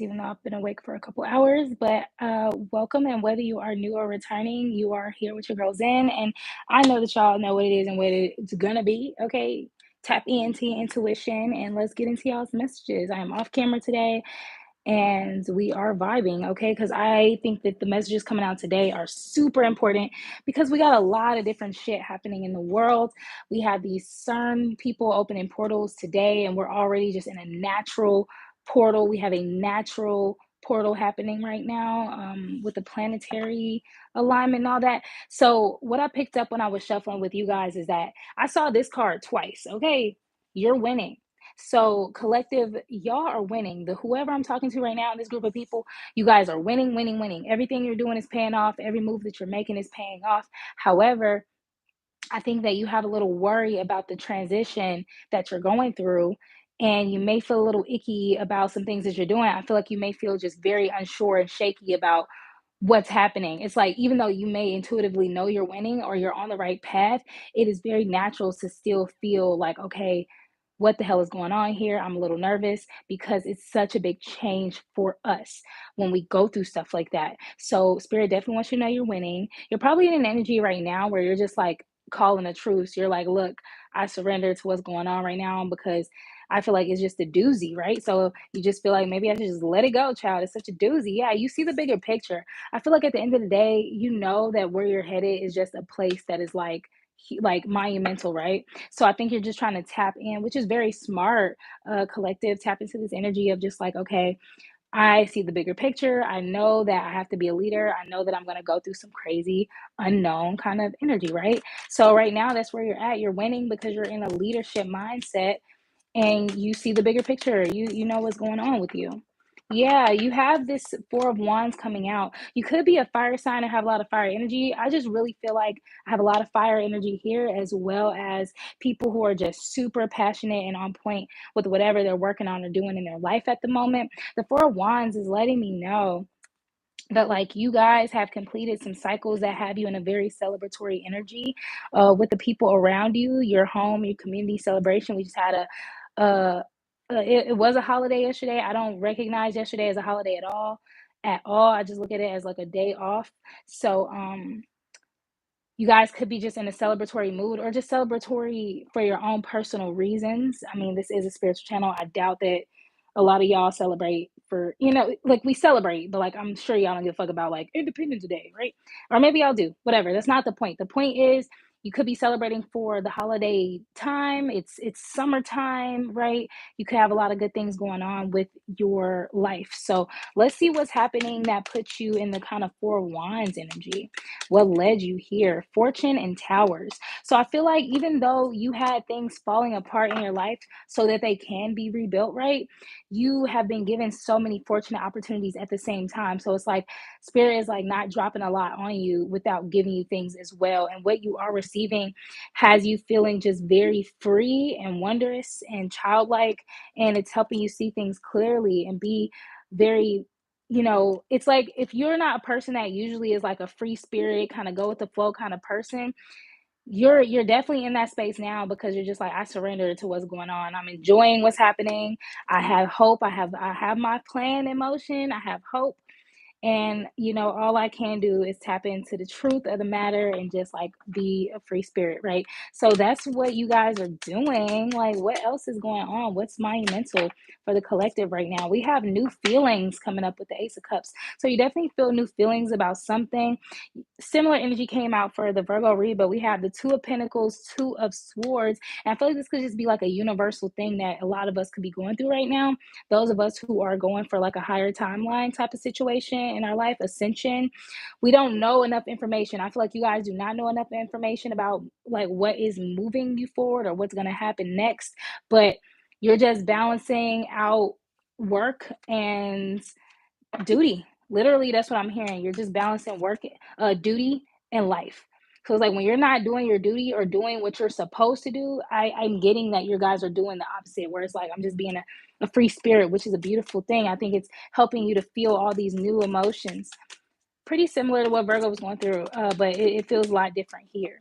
even though I've been awake for a couple hours. But welcome, and whether you are new or returning, you are here with your girls in, and I know that y'all know what it is and what it's gonna be. Okay, tap into your intuition, and let's get into y'all's messages. I am off camera today, and we are vibing. Okay, because I think that the messages coming out today are super important because we got a lot of different shit happening in the world. We have these CERN people opening portals today, and we're already just in a natural portal. We have a natural portal happening right now with the planetary alignment and all that. So, what I picked up when I was shuffling with you guys is that I saw this card twice. Okay, you're winning. So, collective, y'all are winning. The whoever I'm talking to right now in this group of people, you guys are winning, winning, winning. Everything you're doing is paying off. Every move that you're making is paying off. However, I think that you have a little worry about the transition that you're going through, and you may feel a little icky about some things that you're doing. I feel like you may feel just very unsure and shaky about what's happening. It's like, even though you may intuitively know you're winning or you're on the right path, it is very natural to still feel like, okay, what the hell is going on here? I'm a little nervous because it's such a big change for us when we go through stuff like that. So, Spirit definitely wants you to know you're winning. You're probably in an energy right now where you're just like calling a truce. You're like, look, I surrender to what's going on right now because I feel like it's just a doozy, right? So you just feel like maybe I should just let it go, child. It's such a doozy. Yeah, you see the bigger picture. I feel like at the end of the day, you know that where you're headed is just a place that is like monumental, right? So I think you're just trying to tap in, which is very smart, collective. Tap into this energy of just like, okay, I see the bigger picture. I know that I have to be a leader. I know that I'm going to go through some crazy, unknown kind of energy, right? So right now, that's where you're at. You're winning because you're in a leadership mindset and you see the bigger picture. You know what's going on with you. Yeah, you have this Four of Wands coming out. You could be a fire sign and have a lot of fire energy. I just really feel like I have a lot of fire energy here, as well as people who are just super passionate and on point with whatever they're working on or doing in their life at the moment. The Four of Wands is letting me know that like you guys have completed some cycles that have you in a very celebratory energy with the people around you, your home, your community celebration. We just had it was a holiday yesterday. I don't recognize yesterday as a holiday at all. I just look at it as like a day off. So you guys could be just in a celebratory mood or just celebratory for your own personal reasons. I mean, this is a spiritual channel. I doubt that a lot of y'all celebrate for, like we celebrate, but like I'm sure y'all don't give a fuck about like Independence Day, right? Or maybe y'all do, whatever. That's not the point. The point is you could be celebrating for the holiday time. It's summertime, right? You could have a lot of good things going on with your life. So let's see what's happening that puts you in the kind of Four of Wands energy. What led you here? Fortune and Towers. So I feel like even though you had things falling apart in your life so that they can be rebuilt, right? You have been given so many fortunate opportunities at the same time. So it's like Spirit is like not dropping a lot on you without giving you things as well. And what you are receiving has you feeling just very free and wondrous and childlike. And it's helping you see things clearly and be very, it's like if you're not a person that usually is like a free spirit, kind of go with the flow kind of person, you're definitely in that space now because you're just like, I surrender to what's going on. I'm enjoying what's happening. I have hope. I have my plan in motion. I have hope. And, all I can do is tap into the truth of the matter and just like be a free spirit, right? So that's what you guys are doing. Like, what else is going on? What's monumental for the collective right now? We have new feelings coming up with the Ace of Cups. So you definitely feel new feelings about something. Similar energy came out for the Virgo read, but we have the Two of Pentacles, Two of Swords. And I feel like this could just be like a universal thing that a lot of us could be going through right now. Those of us who are going for like a higher timeline type of situation in our life, ascension, we don't know enough information. I feel like you guys do not know enough information about like what is moving you forward or what's going to happen next, but you're just balancing out work and duty. Literally, that's what I'm hearing. You're just balancing work, duty, and life. So it's like when you're not doing your duty or doing what you're supposed to do, I'm getting that you guys are doing the opposite, where it's like I'm just being a free spirit, which is a beautiful thing. I think it's helping you to feel all these new emotions. Pretty similar to what Virgo was going through, but it feels a lot different here.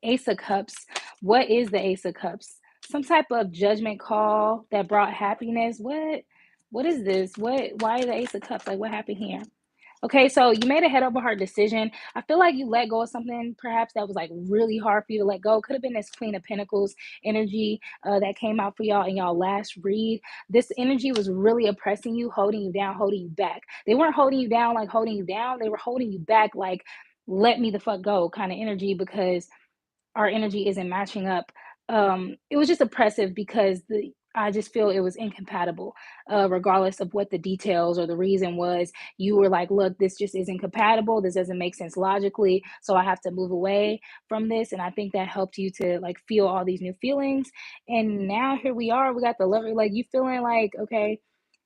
Ace of Cups. What is the Ace of Cups? Some type of judgment call that brought happiness. What? What is this? Why the Ace of Cups? Like, what happened here? Okay, so you made a head over heart decision. I feel like you let go of something perhaps that was like really hard for you to let go. Could have been this Queen of Pentacles energy that came out for y'all in y'all last read. This energy was really oppressing you, holding you down, holding you back. They weren't holding you down like holding you down. They were holding you back like let me the fuck go kind of energy because our energy isn't matching up. It was just oppressive because I just feel it was incompatible, regardless of what the details or the reason was. You were like, look, this just isn't compatible. This doesn't make sense logically. So I have to move away from this. And I think that helped you to like feel all these new feelings. And now here we are. We got the lover, like you feeling like, okay,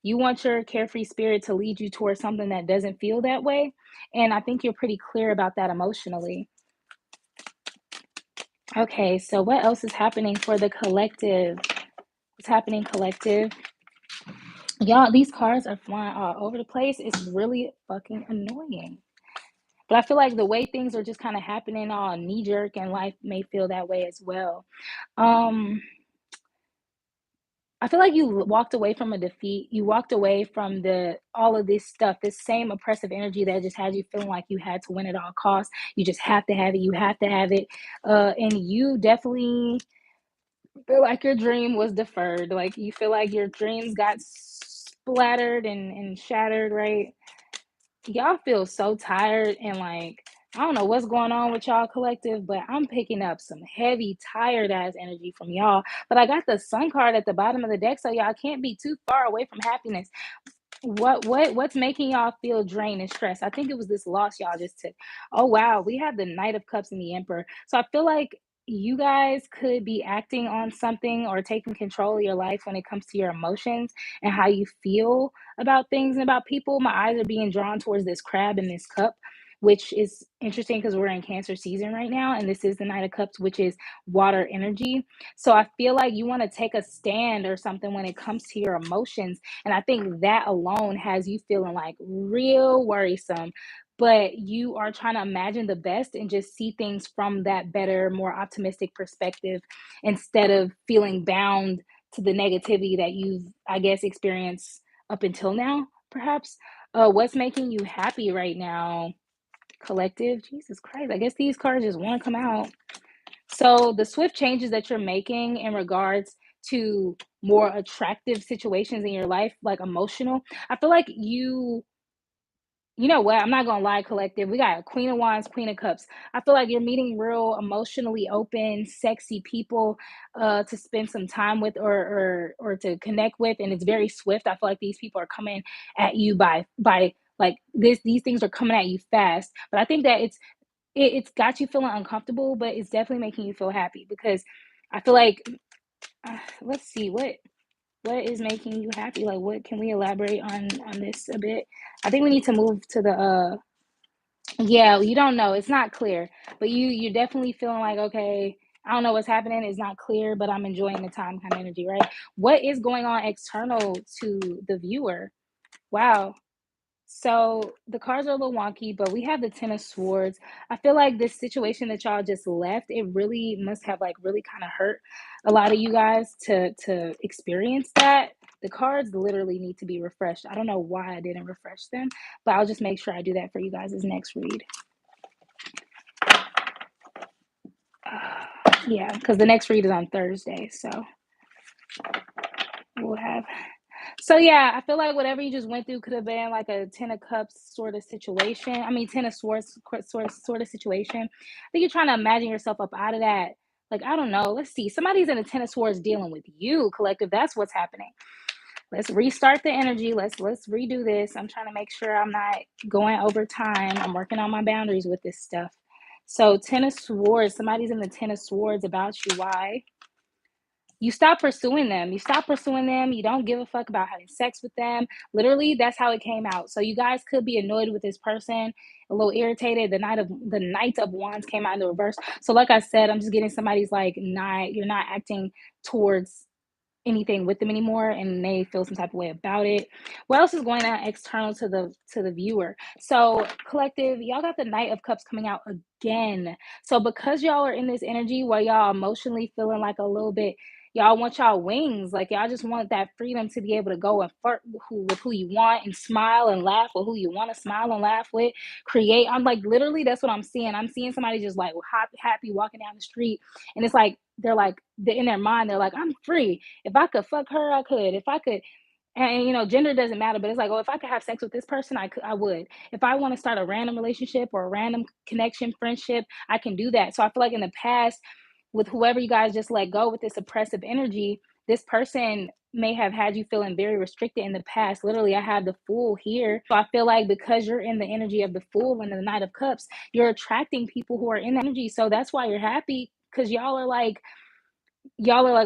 you want your carefree spirit to lead you towards something that doesn't feel that way. And I think you're pretty clear about that emotionally. Okay, so what else is happening for the collective? What's happening, collective? Y'all, these cards are flying all over the place. It's really fucking annoying. But I feel like the way things are just kind of happening all knee jerk and life may feel that way as well. Um, I feel like you walked away from a defeat. You walked away from the all of this stuff, this same oppressive energy that just had you feeling like you had to win at all costs. You just have to have it. You have to have it. And you definitely feel like your dream was deferred. Like you feel like your dreams got splattered and shattered, right? Y'all feel so tired and like I don't know what's going on with y'all collective, but I'm picking up some heavy, tired ass energy from y'all. But I got the sun card at the bottom of the deck, so y'all can't be too far away from happiness. What's making y'all feel drained and stressed? I think it was this loss y'all just took. Oh wow, we have the Knight of Cups and the Emperor. So I feel like you guys could be acting on something or taking control of your life when it comes to your emotions and how you feel about things and about people. My eyes are being drawn towards this crab and this cup, which is interesting because we're in Cancer season right now, and this is the Knight of Cups, which is water energy. So I feel like you want to take a stand or something when it comes to your emotions, and I think that alone has you feeling like real worrisome. But you are trying to imagine the best and just see things from that better, more optimistic perspective instead of feeling bound to the negativity that you've, I guess, experienced up until now, perhaps. What's making you happy right now, collective? Jesus Christ. I guess these cards just want to come out. So the swift changes that you're making in regards to more attractive situations in your life, like emotional, I feel like you know what? I'm not gonna lie, collective. We got Queen of Wands, Queen of Cups. I feel like you're meeting real emotionally open, sexy people to spend some time with or to connect with, and it's very swift. I feel like these people are coming at you by like these things are coming at you fast. But I think that it's got you feeling uncomfortable, but it's definitely making you feel happy because I feel like let's see what is making you happy. Like, what can we elaborate on this a bit? I think we need to move to the yeah, you don't know. It's not clear, but you're definitely feeling like okay. I don't know what's happening. It's not clear, but I'm enjoying the time kind of energy, right? What is going on external to the viewer? Wow. So the cards are a little wonky, but we have the Ten of Swords. I feel like this situation that y'all just left, it really must have like really kind of hurt a lot of you guys to experience that. The cards literally need to be refreshed. I don't know why I didn't refresh them, but I'll just make sure I do that for you guys' next read. Yeah, because the next read is on Thursday, so we'll have so yeah, I feel like whatever you just went through could have been like a Ten of Cups sort of situation. I mean, Ten of Swords sort of situation. I think you're trying to imagine yourself up out of that. Like, I don't know. Let's see. Somebody's in a Ten of Swords dealing with you, collective. That's what's happening. Let's restart the energy. Let's redo this. I'm trying to make sure I'm not going over time. I'm working on my boundaries with this stuff. So Ten of Swords. Somebody's in the Ten of Swords about you. Why? You stop pursuing them. You stop pursuing them. You don't give a fuck about having sex with them. Literally, that's how it came out. So you guys could be annoyed with this person, a little irritated. The Knight of Wands came out in the reverse. So like I said, I'm just getting somebody's like not you're not acting towards anything with them anymore and they feel some type of way about it. What else is going on external to the viewer? So collective, y'all got the Knight of Cups coming out again. So because y'all are in this energy where y'all emotionally feeling like a little bit Y'all want y'all wings. Like y'all just want that freedom to be able to go and flirt with who you want and smile and laugh with who you want to smile and laugh with. Create. I'm like literally that's what I'm seeing. I'm seeing somebody just like happy walking down the street, and it's like they're in their mind. They're like, I'm free. If I could fuck her, I could. If I could, and you know, gender doesn't matter, but it's like, oh, if I could have sex with this person, I would. If I want to start a random relationship or a random connection, friendship, I can do that. So I feel like in the past, with whoever you guys just let go with this oppressive energy, this person may have had you feeling very restricted in the past. Literally, I have the Fool here. So I feel like because you're in the energy of the Fool and the Knight of Cups, you're attracting people who are in that energy. So that's why you're happy, because y'all are like,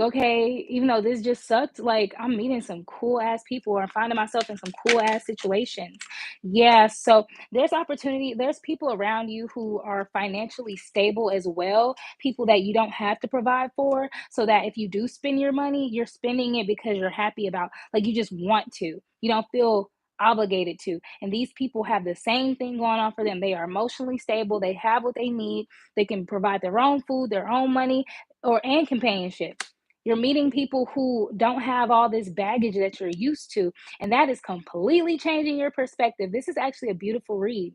okay, even though this just sucked, like I'm meeting some cool ass people or finding myself in some cool ass situations. Yeah, so there's opportunity, there's people around you who are financially stable as well, people that you don't have to provide for, so that if you do spend your money, you're spending it because you're happy about, like you just want to. You don't feel obligated to. And these people have the same thing going on for them. They are emotionally stable, they have what they need, they can provide their own food, their own money, and companionship. You're meeting people who don't have all this baggage that you're used to, and that is completely changing your perspective. This is actually a beautiful read.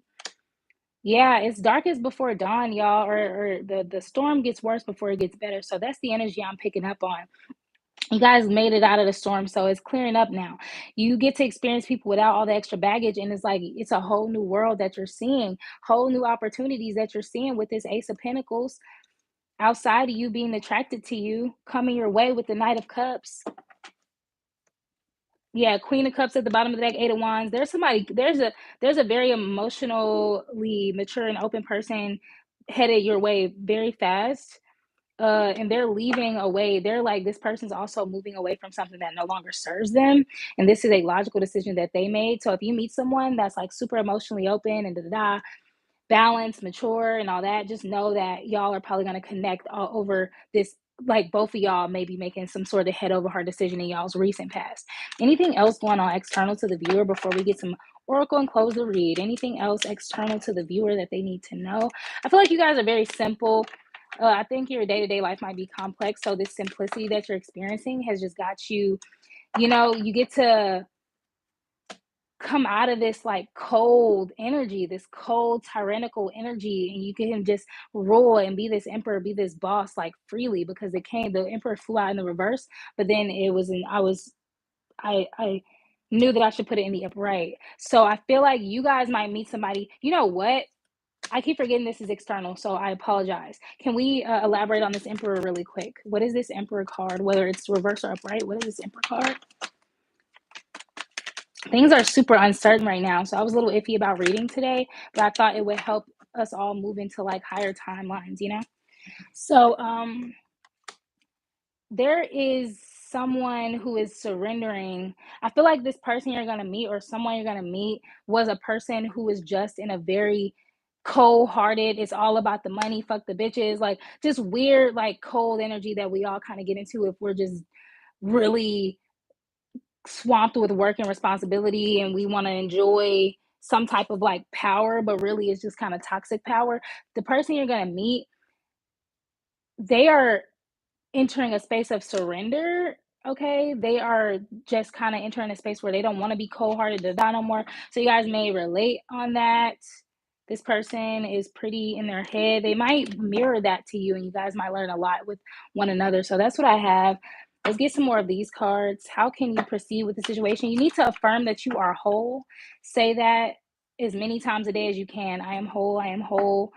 Yeah, it's darkest before dawn, y'all, or the storm gets worse before it gets better. So that's the energy I'm picking up on. You guys made it out of the storm, so it's clearing up now. You get to experience people without all the extra baggage, and it's like it's a whole new world that you're seeing, whole new opportunities that you're seeing with this Ace of Pentacles outside of you being attracted to you, coming your way with the Knight of Cups. Yeah, Queen of Cups at the bottom of the deck, Eight of Wands. There's a very emotionally mature and open person headed your way very fast. And they're leaving away. They're like, this person's also moving away from something that no longer serves them. And this is a logical decision that they made. So if you meet someone that's like super emotionally open and da da da, balanced, mature, and all that, just know that y'all are probably going to connect all over this. Like both of y'all may be making some sort of head over heart decision in y'all's recent past. Anything else going on external to the viewer before we get some oracle and close the read? Anything else external to the viewer that they need to know? I feel like you guys are very simple. I think your day-to-day life might be complex, so this simplicity that you're experiencing has just got you, you get to come out of this like cold energy, this cold tyrannical energy, and you can just rule and be this emperor, be this boss like freely, because the emperor flew out in the reverse, but then it was in I knew that I should put it in the upright. So I feel like you guys might meet somebody. You know what? I keep forgetting this is external, so I apologize. Can we elaborate on this emperor really quick? What is this emperor card? Whether it's reverse or upright, what is this emperor card? Things are super uncertain right now, so I was a little iffy about reading today, but I thought it would help us all move into like higher timelines. So there is someone who is surrendering. I feel like this person you're going to meet, or someone you're going to meet, was a person who was just in a very cold-hearted, it's all about the money, fuck the bitches, like just weird, like cold energy that we all kind of get into if we're just really swamped with work and responsibility and we want to enjoy some type of like power, but really it's just kind of toxic power. The person you're going to meet, they are entering a space of surrender. Okay, they are just kind of entering a space where they don't want to be cold-hearted to die no more. So you guys may relate on that. This person is pretty in their head. They might mirror that to you, and you guys might learn a lot with one another. So that's what I have. Let's get some more of these cards. How can you proceed with the situation? You need to affirm that you are whole. Say that as many times a day as you can. I am whole. I am whole.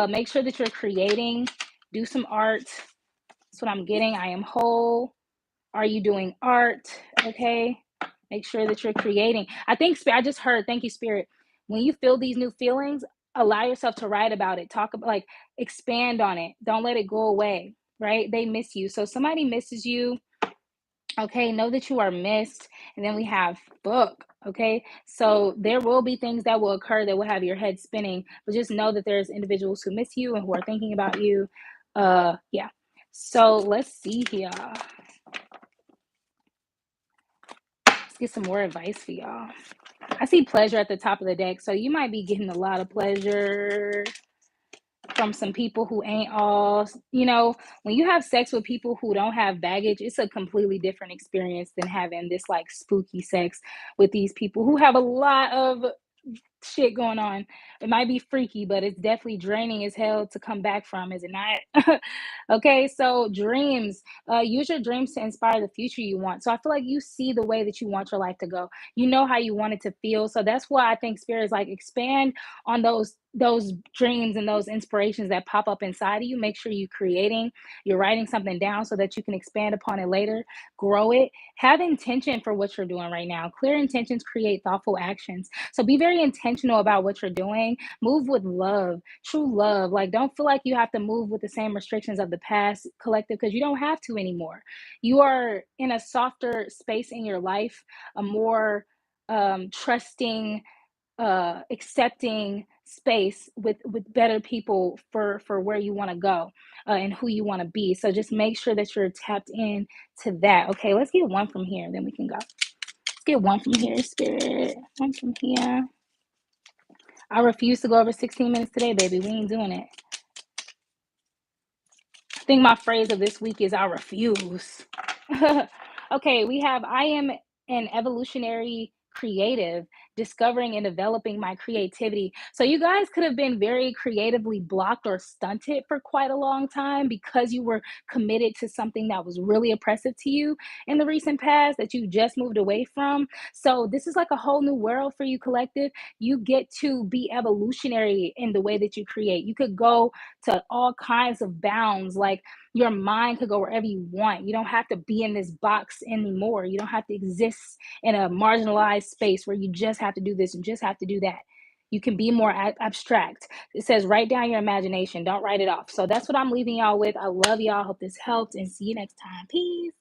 Make sure that you're creating. Do some art. That's what I'm getting. I am whole. Are you doing art? Okay. Make sure that you're creating. I just heard, thank you, Spirit. When you feel these new feelings, allow yourself to write about it. Talk about, like, expand on it. Don't let it go away, right? They miss you. So somebody misses you. Okay. Know that you are missed. And then we have book. Okay. So there will be things that will occur that will have your head spinning, but just know that there's individuals who miss you and who are thinking about you. Yeah. So let's see here. Let's get some more advice for y'all. I see pleasure at the top of the deck, so you might be getting a lot of pleasure. from some people who ain't all, you know, when you have sex with people who don't have baggage, it's a completely different experience than having this like spooky sex with these people who have a lot of shit going on. It might be freaky, but it's definitely draining as hell to come back from, is it not? Okay, so dreams. Use your dreams to inspire the future you want. So I feel like you see the way that you want your life to go. You know how you want it to feel. So that's why I think spirit is like expand on those dreams and those inspirations that pop up inside of you. Make sure you're writing something down so that you can expand upon it later, grow it. Have intention for what you're doing right now. Clear intentions create thoughtful actions. So be very intentional about what you're doing. Move with love, true love. Like, don't feel like you have to move with the same restrictions of the past collective because you don't have to anymore. You are in a softer space in your life, a more trusting, accepting space with better people for where you want to go, and who you want to be. So just make sure that you're tapped in to that. Okay, let's get one from here, then we can go. Let's get one from here, spirit. One from here. I refuse to go over 16 minutes today, baby. We ain't doing it. I think my phrase of this week is I refuse. Okay, we have I am an evolutionary creative, discovering and developing my creativity. So you guys could have been very creatively blocked or stunted for quite a long time because you were committed to something that was really oppressive to you in the recent past that you just moved away from. So this is like a whole new world for you, collective. You get to be evolutionary in the way that you create. You could go to all kinds of bounds. Like your mind could go wherever you want. You don't have to be in this box anymore. You don't have to exist in a marginalized space where you just have to do this and just have to do that. You can be more abstract. It says write down your imagination. Don't write it off. So that's what I'm leaving y'all with. I love y'all. Hope this helped and see you next time. Peace.